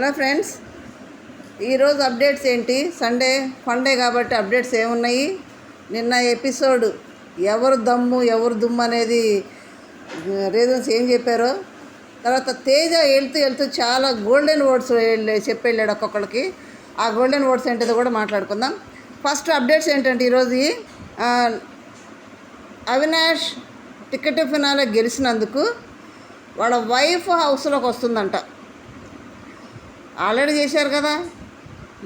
Hello friends, ఈరోజు updates ఏంటి? Sunday funday కాబట్టి అప్డేట్స్ ఏమున్నాయి? నిన్న ఎపిసోడ్ ఎవరు దమ్ము ఎవరు దుమ్ము అనేది రీజన్స్ ఏం చెప్పారో, తర్వాత తేజ వెళ్తూ చాలా గోల్డెన్ వర్డ్స్ చెప్పెళ్ళాడు ఒక్కొక్కరికి. ఆ గోల్డెన్ వర్డ్స్ ఏంటిదో కూడా మాట్లాడుకుందాం. ఫస్ట్ అప్డేట్స్ ఏంటంటే ఈరోజు అవినాష్ టికెట్ ఫినాలే గెలిచినందుకు వాళ్ళ వైఫ్ హౌస్లోకి వస్తుందంట. ఆల్రెడీ చేశారు కదా,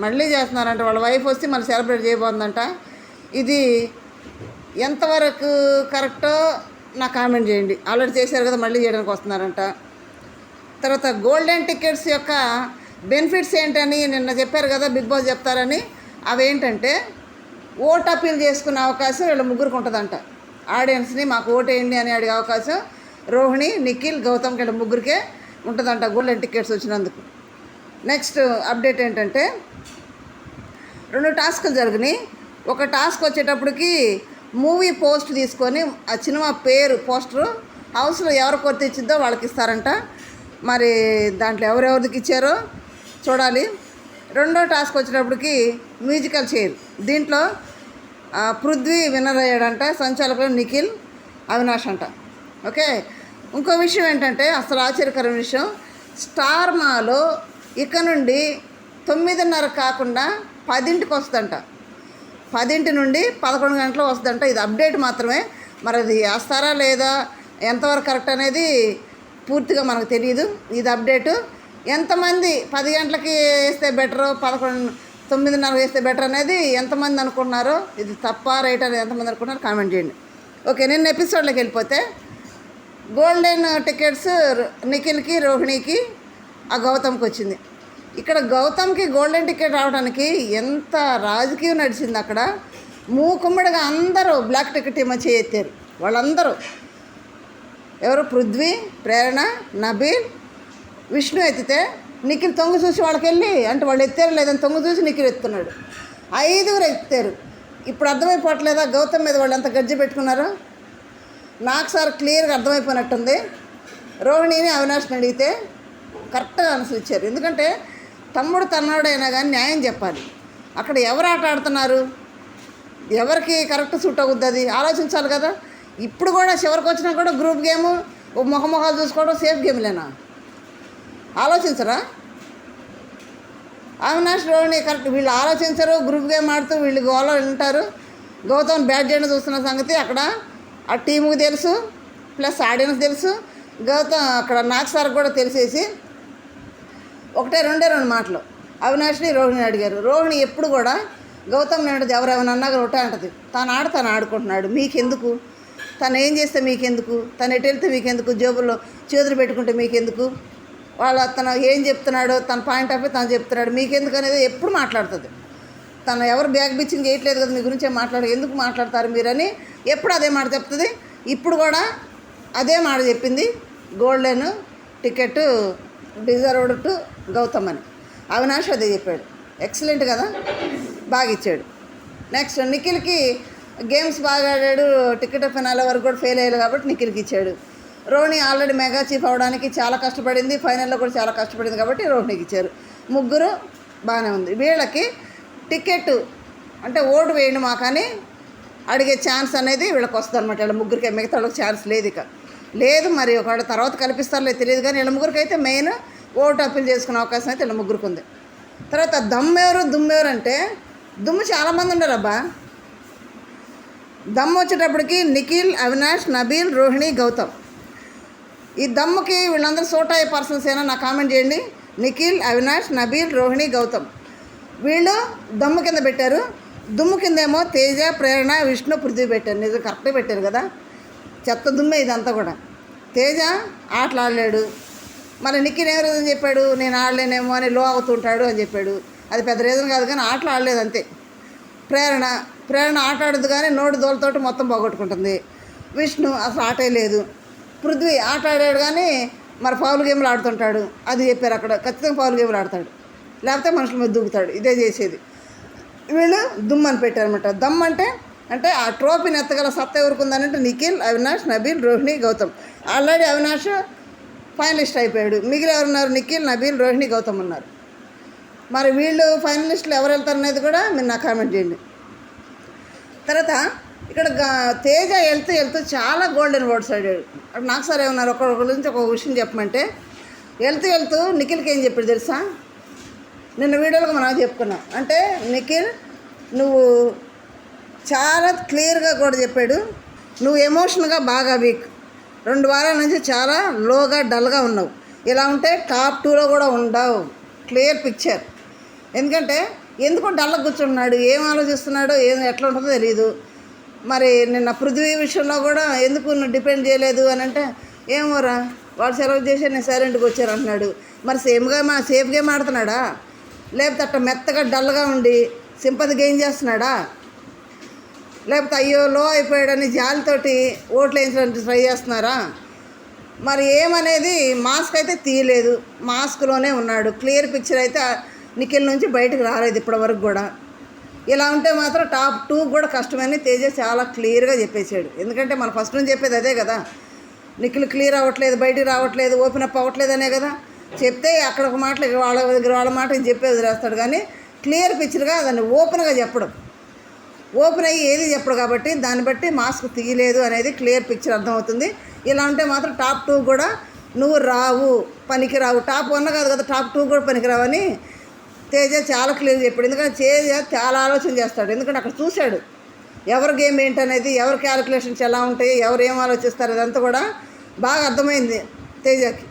మళ్ళీ చేస్తున్నారంట. వాళ్ళ వైఫ్ వస్తే మళ్ళీ సెలబ్రేట్ చేయబోతుందంట. ఇది ఎంతవరకు కరెక్టో నాకు కామెంట్ చేయండి. ఆల్రెడీ చేశారు కదా, మళ్ళీ చేయడానికి వస్తున్నారంట. తర్వాత గోల్డెన్ టికెట్స్ యొక్క బెనిఫిట్స్ ఏంటని నిన్న చెప్పారు కదా, బిగ్ బాస్ చెప్తారని. అవేంటంటే ఓట్ అప్పీల్ చేసుకునే అవకాశం వీళ్ళ ముగ్గురికి ఉంటుందంట. ఆడియన్స్ని మాకు ఓటేయండి అని అడిగే అవకాశం రోహిణి, నిఖిల్, గౌతమ్కి వీళ్ళ ముగ్గురికే ఉంటుందంట గోల్డెన్ టికెట్స్ వచ్చినందుకు. నెక్స్ట్ అప్డేట్ ఏంటంటే 2 టాస్కులు జరిగినాయి. ఒక టాస్క్ వచ్చేటప్పటికి మూవీ పోస్ట్ తీసుకొని ఆ సినిమా పేరు పోస్టరు హౌస్లో ఎవరు కొత్త ఇచ్చిద్దో వాళ్ళకి ఇస్తారంట. మరి దాంట్లో ఎవరెవరికి ఇచ్చారో చూడాలి. రెండో టాస్క్ వచ్చేటప్పటికి మ్యూజికల్ చైర్. దీంట్లో పృథ్వీ విన్నర్ అయ్యాడంట. సంచాలకులు నిఖిల్, అవినాష్ అంట. ఓకే, ఇంకో విషయం ఏంటంటే అసలు ఆశ్చర్యకరమైన విషయం, స్టార్ మాలో ఇక నుండి 9:30 కాకుండా 10ంటికి వస్తుందంట. 10 నుండి 11 గంటలు వస్తుందంట. ఇది అప్డేట్ మాత్రమే. మరి అది వేస్తారా లేదా, ఎంతవరకు కరెక్ట్ అనేది పూర్తిగా మనకు తెలియదు. ఇది అప్డేటు. ఎంతమంది 10 గంటలకి వేస్తే బెటరు, 9:30 వేస్తే బెటర్ అనేది ఎంతమంది అనుకుంటున్నారో, ఇది తప్ప రైట్ అనేది ఎంతమంది అనుకుంటున్నారో కామెంట్ చేయండి. ఓకే, నిన్న ఎపిసోడ్లోకి వెళ్ళిపోతే గోల్డెన్ టికెట్స్ నిఖిల్కి, రోహిణికి, ఆ గౌతమ్కి వచ్చింది. ఇక్కడ గౌతమ్కి గోల్డెన్ టికెట్ రావడానికి ఎంత రాజకీయం నడిచింది. అక్కడ మూకుమ్మడిగా అందరూ బ్లాక్ టికెట్ ఇమ్మచ్చి ఎత్తారు. వాళ్ళందరూ ఎవరు? పృథ్వీ, ప్రేరణ, నబీల్, విష్ణు ఎత్తితే నిఖిల్ తొంగు చూసి వాళ్ళకి వెళ్ళి అంటే వాళ్ళు ఎత్తారు లేదని తొంగు చూసి నిఖిల్ ఎత్తున్నాడు. 5 ఎత్తారు. ఇప్పుడు అర్థమైపోవట్లేదా గౌతమ్ మీద వాళ్ళు ఎంత గజ్జి పెట్టుకున్నారో? నాకు సార్ క్లియర్గా అర్థమైపోయినట్టుంది. రోహిణిని, అవినాష్ని అడిగితే కరెక్ట్గా ఆన్సర్ ఇచ్చారు. ఎందుకంటే తమ్ముడు తన్నాడైనా కానీ న్యాయం చెప్పాలి. అక్కడ ఎవరు ఆట ఆడుతున్నారు, ఎవరికి కరెక్ట్ సూట్ అవుద్ది అది ఆలోచించాలి కదా. ఇప్పుడు కూడా చివరికి వచ్చినా కూడా గ్రూప్ గేము, మొహమొహాలు చూసుకోవడం సేఫ్ గేమ్లేనా? ఆలోచించరా? అవినాష్, రోహిణి కరెక్ట్ వీళ్ళు ఆలోచించరు. గ్రూప్ గేమ్ ఆడుతూ వీళ్ళు గోలో ఉంటారు. గౌతమ్ బ్యాట్ చేయడం చూస్తున్న సంగతి అక్కడ ఆ టీముకి తెలుసు, ప్లస్ ఆడియన్స్ తెలుసు. గౌతమ్ అక్కడ నాకు సార్ కూడా తెలిసేసి ఒకటే రెండే మాటలు అవినాష్ని, రోహిణిని అడిగారు. రోహిణి ఎప్పుడు కూడా గౌతమ్ని అంటది, ఎవరెవరైనా అన్నాక ఒకటే అంటది, తను ఆడుకుంటున్నాడు, మీకెందుకు, తను ఏం చేస్తే మీకెందుకు, తను ఎటు వెళ్తే మీకెందుకు, జేబుల్లో చేతులు పెట్టుకుంటే మీకెందుకు, తను ఏం చెప్తున్నాడో తన పాయింట్ ఆఫ్ వ్యూ తను చెప్తున్నాడు, మీకెందుకు అనేది ఎప్పుడు మాట్లాడుతుంది. తను ఎవరు బ్యాక్ బిచ్చింగ్ చేయట్లేదు కదా, మీ గురించే ఎందుకు మాట్లాడతారు మీరని ఎప్పుడు అదే మాట చెప్తుంది. ఇప్పుడు కూడా అదే మాట చెప్పింది. Golden ticket deserved to Gautam అని. అవినాష్ అదే చెప్పాడు. ఎక్సలెంట్ కదా, బాగా ఇచ్చాడు. నెక్స్ట్ నిఖిల్కి గేమ్స్ బాగా ఆడాడు. టికెట్ ఫినాలే వరకు కూడా ఫెయిల్ అయ్యాడు కాబట్టి నిఖిల్కి ఇచ్చాడు. రోహిణి ఆల్రెడీ మెగా చీఫ్ అవ్వడానికి చాలా కష్టపడింది, ఫైనల్లో కూడా చాలా కష్టపడింది కాబట్టి రోహిణికి ఇచ్చారు. ముగ్గురు బాగానే ఉంది. వీళ్ళకి టికెట్ అంటే ఓటు వేయండి మాకని అడిగే ఛాన్స్ అనేది వీళ్ళకి వస్తుంది అనమాట. వీళ్ళ ముగ్గురికి, మిగతా వాళ్ళకి ఛాన్స్ లేదు. ఇక లేదు, మరి ఒకవేళ తర్వాత కల్పిస్తారో తెలియదు కానీ వీళ్ళ ముగ్గురికి అయితే మెయిన్ ఓటు అప్పీల్ చేసుకునే అవకాశం అయితే వీళ్ళ ముగ్గురికి ఉంది. తర్వాత దుమ్మెవరు అంటే దుమ్ము చాలామంది ఉన్నారు అబ్బా. దమ్ము వచ్చేటప్పటికి నిఖిల్, అవినాష్, నబీల్, రోహిణి, గౌతమ్. ఈ దమ్ముకి వీళ్ళందరూ సూట్ అయ్యే పర్సన్స్ ఏనా నాకు కామెంట్ చేయండి. నిఖిల్, అవినాష్, నబీల్, రోహిణి, గౌతమ్ వీళ్ళు దమ్ము కింద పెట్టారు. దుమ్ము కిందేమో తేజ, ప్రేరణ, విష్ణు, పృథ్వీ పెట్టారు. నిజం కరెక్ట్గా పెట్టారు కదా. చెత్త దుమ్మే ఇదంతా కూడా. తేజ ఆటలు ఆడలేడు. మళ్ళీ నిఖిల్ ఏం రీజన్ చెప్పాడు, నేను ఆడలేనేమో అని లో అవుతుంటాడు అని చెప్పాడు. అది పెద్ద రీజన్ కాదు కానీ ఆటలు ఆడలేదు అంతే. ప్రేరణ ఆట ఆడదు కానీ నోటి దోలతోటి మొత్తం పోగొట్టుకుంటుంది. విష్ణు అసలు ఆటే లేదు. పృథ్వీ ఆట ఆడాడు కానీ మరి ఫౌల్ గేమ్లు ఆడుతుంటాడు. అది చెప్పారు అక్కడ. ఖచ్చితంగా ఫౌల్ గేమ్లు ఆడతాడు, లేకపోతే మనుషుల మీద దూకుతాడు. ఇదే చేసేది. వీళ్ళు దుమ్ము అని పెట్టారనమాట. దమ్ అంటే ఆ ట్రోఫీని ఎత్తగల సత్తా ఎవరుకుందనంటే నిఖిల్, అవినాష్, నబీల్, రోహిణి, గౌతమ్. ఆల్రెడీ అవినాష్ ఫైనలిస్ట్ అయిపోయాడు. మిగిలిన ఎవరున్నారు? నిఖిల్, నబీల్, రోహిణి, గౌతమ్ ఉన్నారు. మరి వీళ్ళు ఫైనలిస్టులు ఎవరు వెళ్తారు అనేది కూడా మీరు నాకు కామెంట్ చేయండి. తర్వాత ఇక్కడ తేజ వెళ్తూ వెళ్తూ చాలా గోల్డెన్ వర్డ్స్ అడిగాడు. నాకు సార్ ఏమన్నారు ఒకరి గురించి ఒక విషయం చెప్పమంటే, వెళ్తూ వెళ్తూ నిఖిల్కి ఏం చెప్పాడు తెలుసా? నిన్న వీడియోలో మనం చెప్పుకున్నాం. అంటే నిఖిల్ నువ్వు చాలా క్లియర్గా కూడా చెప్పాడు, నువ్వు ఎమోషనల్గా బాగా వీక్, 2 వారాల నుంచి చాలా లోగా డల్గా ఉన్నావు, ఇలా ఉంటే టాప్ 2లో కూడా ఉండవు. Clear picture. ఎందుకంటే ఎందుకు డల్గా కూర్చున్నాడు, ఏం ఆలోచిస్తున్నాడో ఎట్లా ఉంటుందో తెలియదు. మరి నిన్న పృథ్వీ విషయంలో కూడా ఎందుకు నువ్వు డిపెండ్ చేయలేదు అని అంటే, ఏమోరా వాడు సెలెక్ట్ చేసి నేను సైలెంట్గా వచ్చారు అంటున్నాడు. మరి సేఫ్ గేమ్ ఆడుతున్నాడా, లేకపోతే అట్లా మెత్తగా డల్గా ఉండి సింపతి గెయిన్ చేస్తున్నాడా, లేకపోతే అయ్యో లో అయిపోయాడని జాలితోటి ఓట్లు వేయించడానికి ట్రై చేస్తున్నారా? మరి ఏమనేది మాస్క్ అయితే తీయలేదు, మాస్క్లోనే ఉన్నాడు. క్లియర్ పిక్చర్ అయితే నిఖిల్ నుంచి బయటకు రాలేదు ఇప్పటివరకు కూడా. ఇలా ఉంటే మాత్రం టాప్ 2 కూడా కష్టమని తేజ చాలా క్లియర్గా చెప్పేశాడు. ఎందుకంటే మనం ఫస్ట్ నుంచి చెప్పేది అదే కదా, నిఖిల్ క్లియర్ అవ్వట్లేదు, బయటికి రావట్లేదు, ఓపెన్ అప్ అవ్వట్లేదు అనే కదా చెప్తే, అక్కడ ఒక మాటలు వాళ్ళ దగ్గర వాళ్ళ మాట చెప్పే వదిలేస్తాడు. కానీ క్లియర్ పిక్చర్గా దాన్ని ఓపెన్గా చెప్పడం, ఓపెన్ అయ్యి ఏది చెప్పడు కాబట్టి దాన్ని బట్టి మాస్క్ తీయలేదు అనేది క్లియర్ పిక్చర్ అర్థమవుతుంది. ఇలా ఉంటే మాత్రం టాప్ 2 కూడా నువ్వు రావు, పనికి రావు. టాప్ 1 కాదు కదా, టాప్ 2 కూడా పనికి రావని తేజ చాలా క్లియర్ చెప్పాడు. ఎందుకంటే తేజ చాలా ఆలోచన చేస్తాడు. ఎందుకంటే అక్కడ చూశాడు ఎవరి గేమ్ ఏంటనేది, ఎవరి క్యాలిక్యులేషన్స్ ఎలా ఉంటాయి, ఎవరు ఏం ఆలోచిస్తారు, అదంతా కూడా బాగా అర్థమైంది తేజకి.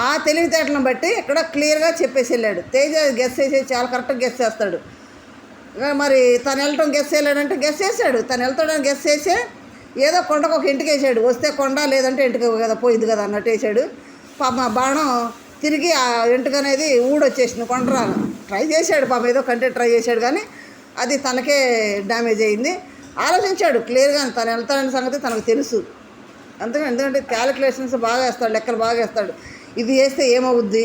ఆ తెలివితేటలను బట్టి ఇక్కడ క్లియర్గా చెప్పేసి వెళ్ళాడు. తేజ గెస్ చేసి చాలా కరెక్ట్గా గెస్ చేస్తాడు. మరి తను వెళ్ళటం గెస్ చేయలేడంటే గెస్ చేశాడు. తను వెళ్తాడని గెస్ చేసే ఏదో కొండకు ఒక ఇంటికి వేసాడు. వస్తే కొండ లేదంటే ఇంటికి కదా పోయింది కదా అన్నట్టు వేసాడు. పాప బాణం తిరిగి ఆ ఇంటికి అనేది ఊడొచ్చేసింది, కొండరాను. ట్రై చేశాడు పాప, ఏదో కంటెంట్ ట్రై చేశాడు కానీ అది తనకే డ్యామేజ్ అయింది. ఆలోచించాడు క్లియర్గా, తను వెళ్తాడనే సంగతి తనకు తెలుసు. ఎందుకంటే క్యాలిక్యులేషన్స్ బాగా వేస్తాడు, లెక్కలు బాగా వేస్తాడు. ఇది చేస్తే ఏమవుద్ది,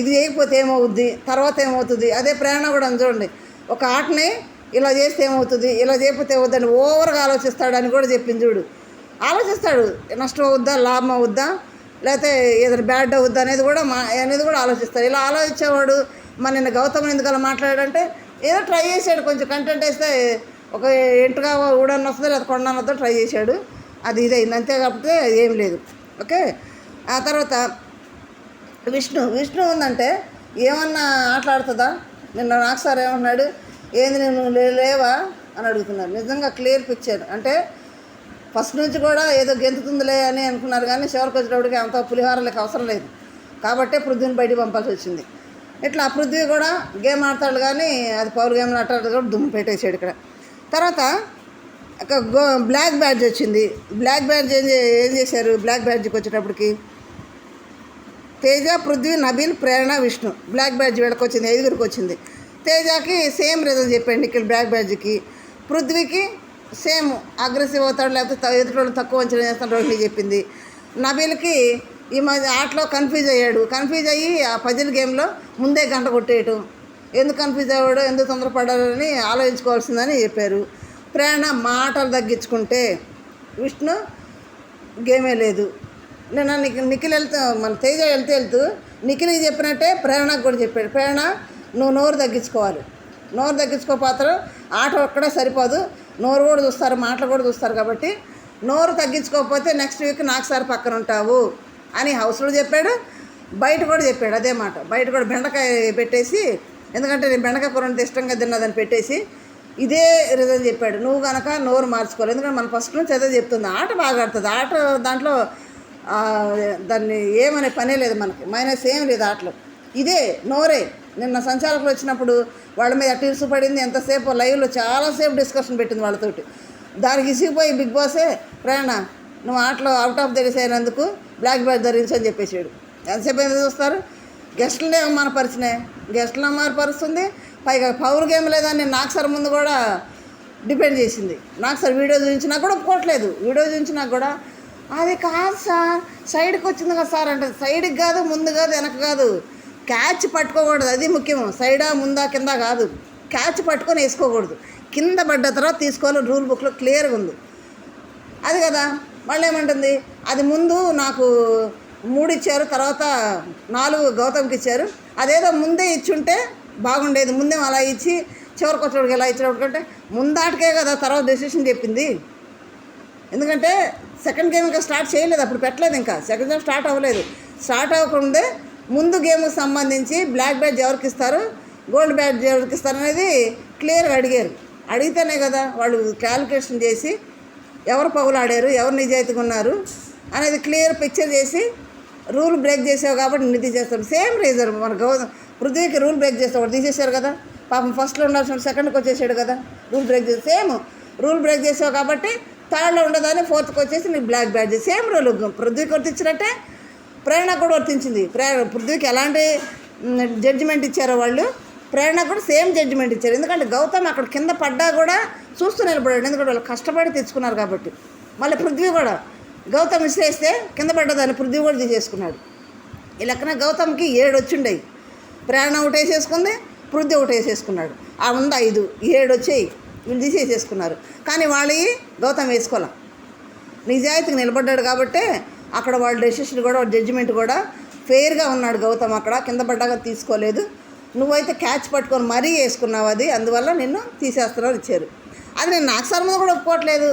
ఇది చేయకపోతే ఏమవుద్ది, తర్వాత ఏమవుతుంది. అదే ప్రేరణ కూడా చూడండి, ఒక ఆటని ఇలా చేస్తే ఏమవుతుంది, ఇలా చేయకపోతే ఏమవుద్దని ఓవర్గా ఆలోచిస్తాడని కూడా చెప్పింది చూడు. ఆలోచిస్తాడు, నష్టం అవుద్దా, లాభం అవుద్దా, లేకపోతే ఏదైనా బ్యాడ్ అవుద్దా అనేది కూడా ఆలోచిస్తాడు. ఇలా ఆలోచించేవాడు మన నిన్న గౌతమ్ ఎందుకు అలా మాట్లాడాడంటే ఏదో ట్రై చేశాడు. కొంచెం కంటెంట్ వేస్తే ఒక ఎంటుగా ఊడన్న వస్తుందో లేదా కొండన్న వస్తుందో ట్రై చేశాడు. అది ఇదైంది అంతే, కాకపోతే ఏం లేదు. ఓకే. ఆ తర్వాత విష్ణు ఉందంటే ఏమన్నా ఆటలాడుతుందా? నిన్న నాకు సార్ ఏమన్నాడు, ఏంది నువ్వు లేవా అని అడుగుతున్నారు. నిజంగా క్లియర్ పిక్చర్. అంటే ఫస్ట్ నుంచి కూడా ఏదో గెంతుతుందిలే అని అనుకున్నారు కానీ చివరికి వచ్చేటప్పటికి అంత పులిహారలకు అవసరం లేదు కాబట్టే పృథ్వీని బయటికి పంపాల్సి వచ్చింది. ఇట్లా పృథ్వీ కూడా గేమ్ ఆడతాడు కానీ అది పవర్ గేమ్లు ఆడతాడు కూడా దుమ్ము పెట్టేసాడు ఇక్కడ. తర్వాత బ్లాక్ బ్యాడ్జ్ వచ్చింది. బ్లాక్ బ్యాడ్జ్ ఏం చేశారు? బ్లాక్ బ్యాడ్జ్కి వచ్చేటప్పటికి తేజ, పృథ్వీ, నబీల్, ప్రేరణ, విష్ణు బ్లాక్ బ్యాడ్జ్ వీళ్ళకి వచ్చింది, 5గురికి వచ్చింది. తేజకి సేమ్ రీజన్ చెప్పండి ఇక్కడ బ్లాక్ బ్యాడ్జ్కి. పృథ్వీకి సేమ్ అగ్రెసివ్ అవుతాడు, లేకపోతే ఎదుటి తక్కువ అంచనా చేస్తాడు రోహిణి చెప్పింది. నబీల్కి ఈ మధ్య ఆటలో కన్ఫ్యూజ్ అయ్యాడు. కన్ఫ్యూజ్ అయ్యి ఆ పజిల్ గేమ్లో ముందే గంట కొట్టేయటం, ఎందుకు కన్ఫ్యూజ్ అయ్యాడో, ఎందుకు తొందరపడాలని ఆలోచించుకోవాల్సిందని చెప్పారు. ప్రేరణ మాటలు తగ్గించుకుంటే, విష్ణు గేమే లేదు. నేను నిఖిల్ మన తేజ వెళ్తూ నిఖిల్కి చెప్పినట్టే ప్రేరణకు కూడా చెప్పాడు. ప్రేరణ నువ్వు నోరు తగ్గించుకోవాలి, నోరు తగ్గించుకోపోతారు, ఆట ఒక్కడే సరిపోదు, నోరు కూడా చూస్తారు, మాటలు కూడా చూస్తారు. కాబట్టి నోరు తగ్గించుకోకపోతే నెక్స్ట్ వీక్ నాకు సార్ పక్కన ఉంటావు అని హౌస్లో చెప్పాడు, బయట కూడా చెప్పాడు అదే మాట. బయట కూడా బెండకాయ పెట్టేసి, ఎందుకంటే నేను బెండకాయ కూర అంటే ఇష్టంగా తిన్నదని పెట్టేసి ఇదే రీజన్ చెప్పాడు. నువ్వు కనుక నోరు మార్చుకోవాలి, ఎందుకంటే మన ఫస్ట్ నుంచి అదే చెప్తుంది. ఆట బాగా ఆడుతుంది, ఆట దాంట్లో దాన్ని ఏమనే పనే లేదు, మనకి మైనస్ ఏం లేదు ఆటలో. ఇదే నోరే. నిన్న సంచాలకులు వచ్చినప్పుడు వాళ్ళ మీద టీర్సు పడింది, ఎంతసేపు లైవ్లో చాలాసేపు డిస్కషన్ పెట్టింది వాళ్ళతోటి. దానికి ఇసిగిపోయి బిగ్ బాసే ప్రేరణ నువ్వు ఆటలో అవుట్ ఆఫ్ ద రేస్ అయినందుకు బ్లాక్ బ్యాడ్ ధరించని చెప్పేసాడు. ఎంతసేపు ఎందుకు చూస్తారు? గెస్టులనే అవమానపరిచినాయి, గెస్టులను అవమానపరుస్తుంది. పైగా పవర్ గేమ్ లేదని నాకు సార్ ముందు కూడా డిపెండ్ చేసింది. నాకు సార్ వీడియో చూపించి నాకు కూడా ఒప్పుకోవట్లేదు. వీడియో చూపించి నాకు కూడా అది కాదు సార్, సైడ్కి వచ్చింది కదా సార్ అంటే, సైడ్కి కాదు, ముందు కాదు, వెనక కాదు, క్యాచ్ పట్టుకోకూడదు, అది ముఖ్యం. సైడా ముందా కింద కాదు, క్యాచ్ పట్టుకొని వేసుకోకూడదు, కింద పడ్డ తర్వాత తీసుకోవాలి, రూల్ బుక్లో క్లియర్గా ఉంది అది కదా. మళ్ళీ ఏమంటుంది, అది ముందు నాకు 3 ఇచ్చారు, తర్వాత 4 గౌతమ్కి ఇచ్చారు, అదేదో ముందే ఇచ్చుంటే బాగుండేది. ముందేమో అలా ఇచ్చి చివరికి వచ్చేవాడికి ఎలా ఇచ్చేవాడికంటే ముందాటకే కదా తర్వాత డెసిషన్ చెప్పింది. ఎందుకంటే సెకండ్ గేమ్ ఇంకా స్టార్ట్ చేయలేదు, అప్పుడు పెట్టలేదు, ఇంకా సెకండ్ గేమ్ స్టార్ట్ అవ్వలేదు. స్టార్ట్ అవ్వకముందే ముందు గేమ్కి సంబంధించి బ్లాక్ బ్యాడ్జ్ ఎవరికి ఇస్తారు, గోల్డ్ బ్యాడ్జ్ ఎవరికి ఇస్తారు అనేది క్లియర్గా అడిగారు. అడిగితేనే కదా వాళ్ళు క్యాలిక్యులేషన్ చేసి ఎవరు పగులు ఆడారు, ఎవరు నిజాయితీగా ఉన్నారు అనేది క్లియర్ పిక్చర్ చేసి రూల్ బ్రేక్ చేసావు కాబట్టి నిధి చేస్తాడు. సేమ్ రీజన్ మన పృథ్వీకి రూల్ బ్రేక్ చేస్తే వాడు తీసేశారు కదా, పాపం ఫస్ట్లో ఉండాల్సిన సెకండ్కి వచ్చేసాడు కదా, రూల్ బ్రేక్ చేసి సేమ్ రూల్ బ్రేక్ చేసావు కాబట్టి థర్డ్లో ఉండదని ఫోర్త్కి వచ్చేసి నీకు బ్లాక్ బ్యాడ్జ్. సేమ్ రూల్ పృథ్వీకి వర్తించినట్టే ప్రేరణ కూడా వర్తించింది. పృథ్వీకి ఎలాంటి జడ్జిమెంట్ ఇచ్చారో వాళ్ళు ప్రేరణ కూడా సేమ్ జడ్జిమెంట్ ఇచ్చారు. ఎందుకంటే గౌతమ్ అక్కడ కింద పడ్డా కూడా చూస్తూ నిలబడాడు, ఎందుకంటే వాళ్ళు కష్టపడి తెచ్చుకున్నారు కాబట్టి. మళ్ళీ పృథ్వీ కూడా గౌతమ్ విసిరేస్తే కింద పడ్డదాన్ని పృథ్వీ కూడా తీసేసుకున్నాడు. ఈ లెక్కన గౌతమ్కి 7 వచ్చిండయి, ప్రేరణ ఒకటి వేసేసుకుంది, పృథ్వీ ఒకటి వేసేసుకున్నాడు. ఆ ఉంది 5, 7 వచ్చాయి, వీళ్ళు తీసేసేసుకున్నారు. కానీ వాళ్ళవి గౌతమ్ వేసుకోలే, నిజాయితీకి నిలబడ్డాడు కాబట్టి అక్కడ వాళ్ళ డెసిషన్ కూడా వాళ్ళ జడ్జిమెంట్ కూడా ఫెయిర్గా ఉన్నాడు గౌతమ్. అక్కడ కింద పడ్డాక తీసుకోలేదు, నువ్వైతే క్యాచ్ పట్టుకొని మరీ వేసుకున్నావు, అది అందువల్ల నిన్ను తీసేస్తున్నావు ఇచ్చారు. అది నేను నాకు సార్ మీద కూడా ఒప్పుకోవట్లేదు,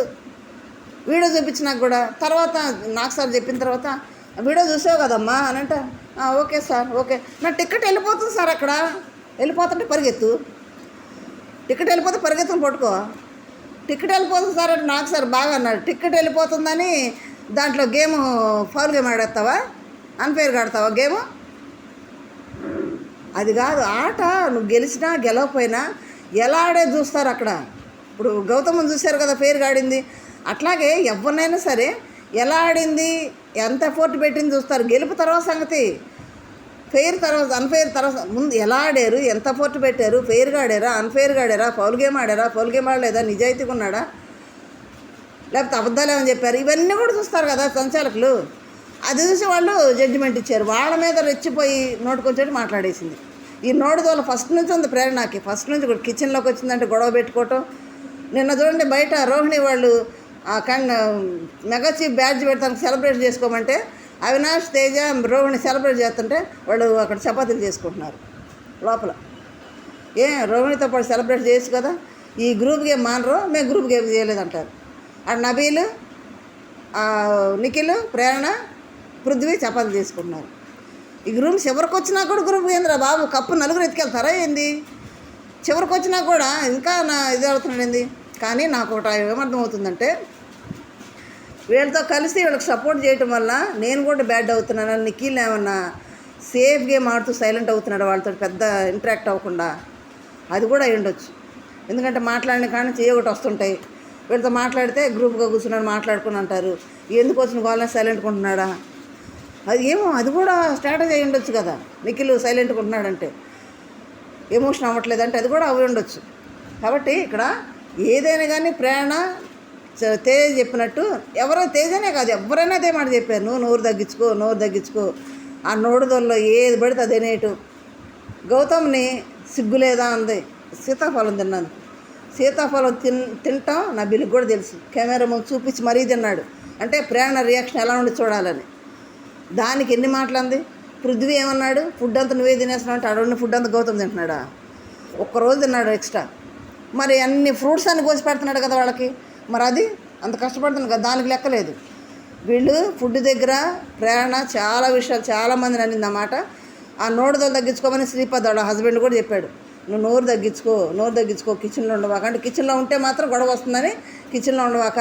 వీడియో చూపించినాక కూడా. తర్వాత నాకు సార్ చెప్పిన తర్వాత వీడియో చూసావు కదమ్మా అని అంటే ఓకే సార్ ఓకే, నా టికెట్ వెళ్ళిపోతుంది సార్, అక్కడ వెళ్ళిపోతుంటే పరిగెత్తు, టికెట్ వెళ్ళిపోతే పరిగెత్తుని పట్టుకో, టికెట్ వెళ్ళిపోతుంది సార్ అంటే నాకు సార్ బాగా అన్నాడు. టికెట్ వెళ్ళిపోతుందని దాంట్లో గేమ్ ఫౌల్ గేమ్ ఆడేస్తావా, అన్ఫేర్గా ఆడతావా గేము? అది కాదు ఆట, నువ్వు గెలిచినా గెలవకపోయినా ఎలా ఆడే చూస్తారు అక్కడ. ఇప్పుడు గౌతమ్ని చూశారు కదా ఫెయిర్గా ఆడింది, అట్లాగే ఎవరినైనా సరే ఎలా ఆడింది, ఎంత ఎఫోర్ట్ పెట్టింది చూస్తారు. గెలుపు తర్వాత సంగతి, ఫెయిర్ తర్వాత, అన్ఫెయిర్ తర్వాత. ముందు ఎలా ఆడారు, ఎంత ఎఫోర్ట్ పెట్టారు, ఫెయిర్గా ఆడారా, అన్ఫెయిర్గా ఆడారా, ఫౌల్ గేమ్ ఆడారా, ఫౌల్ గేమ్ ఆడలేదా, నిజాయితీగా ఉన్నాడా, లేకపోతే అబద్ధాలు ఏమని చెప్పారు, ఇవన్నీ కూడా చూస్తారు కదా సంచాలకులు. అది చూసి వాళ్ళు జడ్జిమెంట్ ఇచ్చారు. వాళ్ళ మీద రెచ్చిపోయి నోటుకొచ్చేటి మాట్లాడేసింది. ఈ నోటిదోల ఫస్ట్ నుంచి ఉంది ప్రేరణకి, ఫస్ట్ నుంచి కూడా కిచెన్లోకి వచ్చిందంటే గొడవ పెట్టుకోవటం. నిన్న చూడండి బయట రోహిణి వాళ్ళు మెగా చీఫ్ బ్యాడ్జ్ పెడతానికి సెలబ్రేట్ చేసుకోమంటే అవినాష్, తేజ, రోహిణి సెలబ్రేట్ చేస్తుంటే వాళ్ళు అక్కడ చపాతీలు చేసుకుంటున్నారు లోపల. రోహిణితో పాటు సెలబ్రేట్ చేయొచ్చు కదా, ఈ గ్రూప్ గేమ్ మానరు, మేము గ్రూప్ గేమ్ చేయలేదంటారు. అక్కడ నబీలు, నిఖిల్, ప్రేరణ, పృథ్వీ చపాతీలు చేసుకుంటున్నారు. ఈ గ్రూప్ చివరికి వచ్చినా కూడా గ్రూప్ ఏందిరా బాబు, కప్పు నలుగురు ఎత్తుకెళ్తారా ఏంది? చివరికి వచ్చినా కూడా ఇంకా ఇది అవుతున్నాడు ఏంది? కానీ నాకు ఒకటి ఏమర్థమవుతుందంటే వీళ్ళతో కలిసి వీళ్ళకి సపోర్ట్ చేయటం వల్ల నేను కూడా బ్యాడ్ అవుతున్నాను. నిఖిల్ ఏమన్నా సేఫ్ గేమ్ ఆడుతూ సైలెంట్ అవుతున్నాడు, వాళ్ళతో పెద్ద ఇంటరాక్ట్ అవ్వకుండా, అది కూడా అయి ఉండొచ్చు. ఎందుకంటే మాట్లాడిన కానీ ఒకటి వస్తుంటాయి, వీళ్ళతో మాట్లాడితే గ్రూప్గా కూర్చున్నాడు మాట్లాడుకుని అంటారు, ఎందుకు వచ్చిన వాళ్ళని సైలెంట్గా ఉంటున్నాడా, అది ఏమో, అది కూడా స్ట్రాటజీ అయి ఉండొచ్చు కదా. నిఖిల్ సైలెంట్గా ఉంటున్నాడంటే ఎమోషన్ అవ్వట్లేదంటే అది కూడా అవి ఉండొచ్చు. కాబట్టి ఇక్కడ ఏదైనా కానీ ప్రేరణ తేజ చెప్పినట్టు, ఎవరో తేజనే కాదు ఎవరైనా అదే మాట చెప్పారు, నువ్వు నోరు తగ్గించుకో, నోరు తగ్గించుకో. ఆ నోడుదల్లో ఏది పడితే అదేనేటు. గౌతమ్ని సిగ్గులేదా అంది, సీతాఫలం తిన్నాను, సీతాఫలం తింటాం నా బిల్లుకి కూడా తెలుసు, కెమెరా ముందు చూపించి మరీ తిన్నాడు అంటే ప్రేరణ రియాక్షన్ ఎలా ఉండి చూడాలని. దానికి ఎన్ని మాటలు అంది. పృథ్వీ ఏమన్నాడు, ఫుడ్ అంతా నువ్వే తినేస్తున్నావు అంటే అడవుని ఫుడ్ అంతా గౌతమ్ తింటున్నాడా? ఒక్కరోజు తిన్నాడు ఎక్స్ట్రా, మరి అన్ని ఫ్రూట్స్ అన్ని కోసి పెడుతున్నాడు కదా వాళ్ళకి, మరి అది అంత కష్టపడుతుంది కదా, దానికి లెక్కలేదు. వీళ్ళు ఫుడ్ దగ్గర ప్రేరణ చాలా విషయాలు చాలామందిని అనింది అన్నమాట. ఆ నోడుదోలు తగ్గించుకోమని శ్రీపద్ వాళ్ళ హస్బెండ్ కూడా చెప్పాడు, నువ్వు నోరు తగ్గించుకో, కిచెన్లో ఉండవాక అంటే కిచెన్లో ఉంటే మాత్రం గొడవ వస్తుందని కిచెన్లో ఉండవాక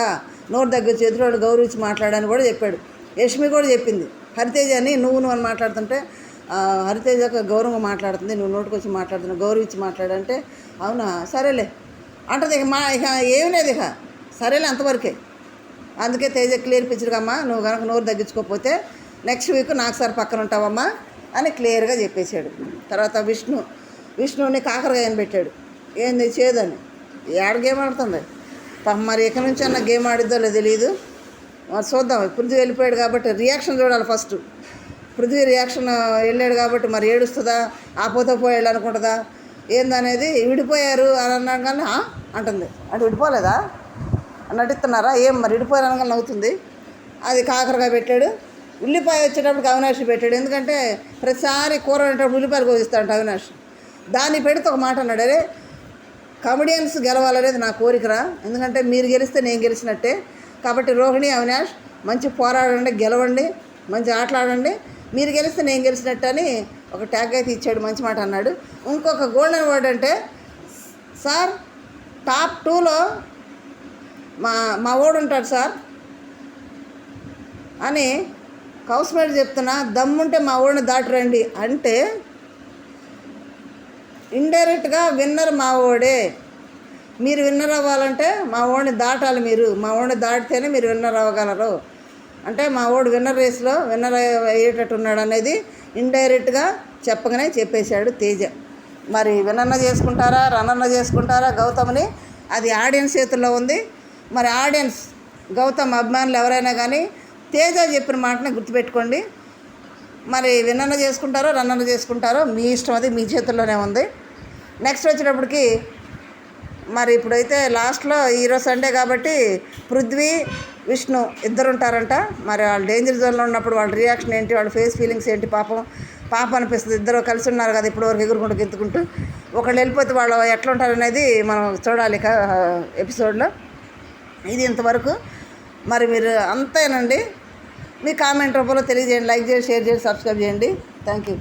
నోరు తగ్గించి ఎదురు గౌరవించి మాట్లాడని కూడా చెప్పాడు. యష్మి కూడా చెప్పింది, హరితేజ అని నువ్వు అని మాట్లాడుతుంటే హరితేజకు గౌరవంగా మాట్లాడుతుంది, నువ్వు నోటుకొచ్చి మాట్లాడుతున్నావు, గౌరవించి మాట్లాడంటే అవునా సరేలే అంటది. ఇక ఏమి లేదు, ఇక సరేలే అంతవరకే. అందుకే తేజ క్లియర్ పిచ్చరుగమ్మా, నువ్వు కనుక నోరు తగ్గించుకోకపోతే నెక్స్ట్ వీక్ నాకు సార్ పక్కన ఉంటావమ్మా అని క్లియర్గా చెప్పేశాడు. తర్వాత విష్ణుని కాకరకాయని పెట్టాడు, ఏంది చేదని, ఏడ గేమ్ ఆడుతుంది పాపం. మరి ఇక నుంచి అన్న గేమ్ ఆడిద్దో లేదో తెలియదు, మరి చూద్దాం. పృథ్వీ వెళ్ళిపోయాడు కాబట్టి రియాక్షన్ చూడాలి ఫస్ట్. పృథ్వీ రియాక్షన్ వెళ్ళాడు కాబట్టి మరి ఏడుస్తుందా, ఆపోతే పోయాడు అనుకుంటుందా ఏందనేది. విడిపోయారు అని అన్నాడు కానీ అంటుంది, అంటే విడిపోలేదా నటిస్తున్నారా ఏం, మరి విడిపోయారు అనగా నవ్వుతుంది. అది కాకరకాయ పెట్టాడు. ఉల్లిపాయ వచ్చేటప్పుడు అవినాష్ పెట్టాడు, ఎందుకంటే ప్రతిసారి కూర అనేటప్పుడు ఉల్లిపాయలు కోసిస్తాడంట అవినాష్. దాన్ని పెడితే ఒక మాట అన్నాడు, అరే కమెడియన్స్ గెలవాలనేది నా కోరికరా, ఎందుకంటే మీరు గెలిస్తే నేను గెలిచినట్టే. కాబట్టి రోహిణి, అవినాష్ మంచి పోరాడండి, గెలవండి, మంచి ఆటలాడండి, మీరు గెలిస్తే నేను గెలిచినట్టు అని ఒక ట్యాగ్ అయితే ఇచ్చాడు. మంచి మాట అన్నాడు. ఇంకొక గోల్డెన్ వర్డ్ అంటే, సార్ టాప్ 2లో మా ఓడు ఉంటాడు సార్ అని కౌస్మేట్ చెప్తున్నా, దమ్ముంటే మా ఓడిని దాటి రండి అంటే ఇండైరెక్ట్గా విన్నర్ మా ఓడే. మీరు విన్నర్ అవ్వాలంటే మా ఓడిని దాటాలి, మీరు మా ఓడిని దాటితేనే మీరు విన్నర్ అవ్వగలరు. అంటే మా ఓడు విన్నర్ రేస్లో విన్నర్ అయ్యేటట్టు ఉన్నాడు అనేది ఇండైరెక్ట్గా చెప్పగానే చెప్పేశాడు తేజ. మరి విన్నర్న చేసుకుంటారా, రన్నర్న చేసుకుంటారా గౌతమ్ని, అది ఆడియన్స్ చేతుల్లో ఉంది. మరి ఆడియన్స్ గౌతమ్ అభిమానులు ఎవరైనా కానీ తేజ చెప్పిన మాటని గుర్తుపెట్టుకోండి. మరి విన్నర్న చేసుకుంటారో రన్నర్న చేసుకుంటారో మీ ఇష్టం, అది మీ చేతుల్లోనే ఉంది. నెక్స్ట్ వచ్చేటప్పటికి మరి ఇప్పుడైతే లాస్ట్లో ఈరోజు సండే కాబట్టి పృథ్వీ, విష్ణు ఇద్దరు ఉంటారంట. మరి వాళ్ళు డేంజర్ జోన్లో ఉన్నప్పుడు వాళ్ళ రియాక్షన్ ఏంటి, వాళ్ళ ఫేస్ ఫీలింగ్స్ ఏంటి, పాపం అనిపిస్తుంది. ఇద్దరు కలిసి ఉన్నారు కదా ఇప్పటివరకు ఎగురుకుంటూ గెత్తుకుంటూ. ఒకళ్ళు వెళ్ళిపోతే వాళ్ళు ఎట్లా ఉంటారనేది మనం చూడాలి ఎపిసోడ్లో. ఇది ఇంతవరకు. మరి మీరు అంతేనండి. మీ కామెంట్ రూపంలో తెలియజేయండి, లైక్ చేయండి, షేర్ చేయండి, సబ్స్క్రైబ్ చేయండి. Thank you.